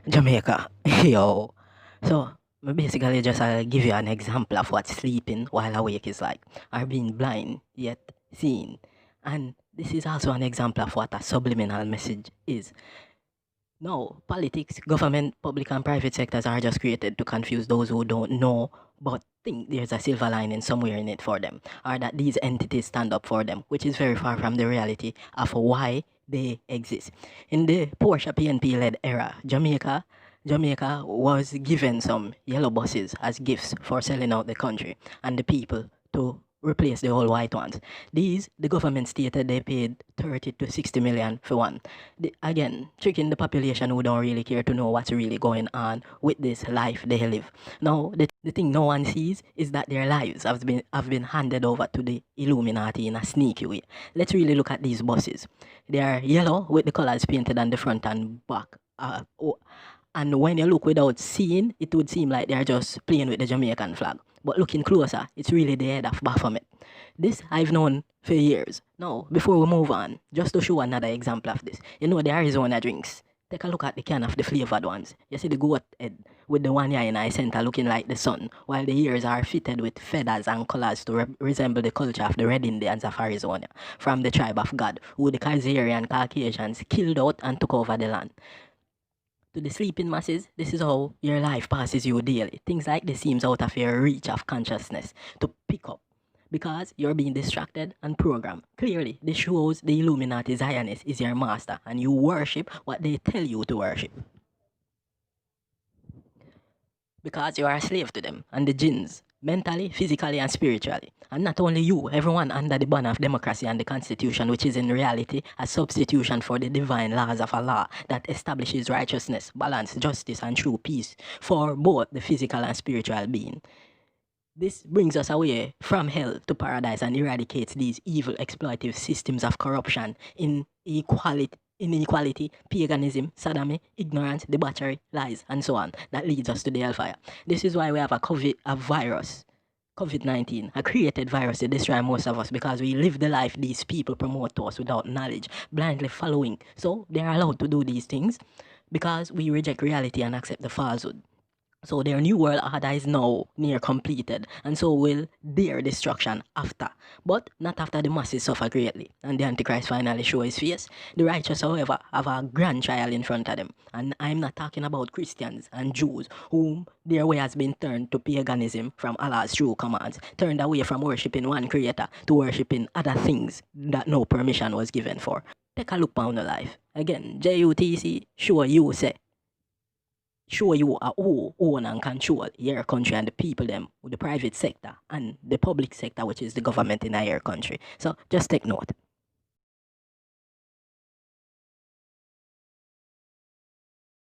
Jamaica. Yo. So, me basically just give you an example of what sleeping while awake is like, or being blind yet seeing. And this is also an example of what a subliminal message is. No, politics, government, public and private sectors are just created to confuse those who don't know but think there's a silver lining somewhere in it for them, or that these entities stand up for them, which is very far from the reality of why they exist. In the Porsche PNP-led era, Jamaica was given some yellow buses as gifts for selling out the country and the people to replace the old white ones. These, the government stated they paid 30 to 60 million for one. Again, tricking the population who don't really care to know what's really going on with this life they live. Now, the thing no one sees is that their lives have been handed over to the Illuminati in a sneaky way. Let's really look at these buses. They are yellow with the colors painted on the front and back. And when you look without seeing, it would seem like they're just playing with the Jamaican flag. But looking closer, it's really the head of Baphomet. This I've known for years. Now, before we move on, just to show another example of this, you know the Arizona drinks. Take a look at the can of the flavored ones. You see the goat head with the one eye in the center looking like the sun, while the ears are fitted with feathers and colors to resemble the culture of the Red Indians of Arizona, from the tribe of God, who the Khazarian Caucasians killed out and took over the land. To the sleeping masses, this is how your life passes you daily. Things like this seems out of your reach of consciousness to pick up because you're being distracted and programmed. Clearly, this shows the Illuminati Zionist is your master and you worship what they tell you to worship. Because you are a slave to them and the jinns, mentally, physically, and spiritually. And not only you, everyone under the banner of democracy and the Constitution, which is in reality a substitution for the divine laws of Allah that establishes righteousness, balance, justice, and true peace for both the physical and spiritual being. This brings us away from hell to paradise and eradicates these evil exploitative systems of corruption, inequality, paganism, sodomy, ignorance, debauchery, lies, and so on that leads us to the hellfire. This is why we have a virus, COVID-19, a created virus to destroy most of us because we live the life these people promote to us without knowledge, blindly following. So they are allowed to do these things because we reject reality and accept the falsehood. So their new world order is now near completed, and so will their destruction after. But not after the masses suffer greatly, and the Antichrist finally show his face. The righteous, however, have a grand trial in front of them. And I'm not talking about Christians and Jews, whom their way has been turned to paganism from Allah's true commands, turned away from worshipping one creator to worshipping other things that no permission was given for. Take a look on the life. Again, JUTC, show you who own and control your country and the people them with the private sector and the public sector, which is the government in your country. So just take note.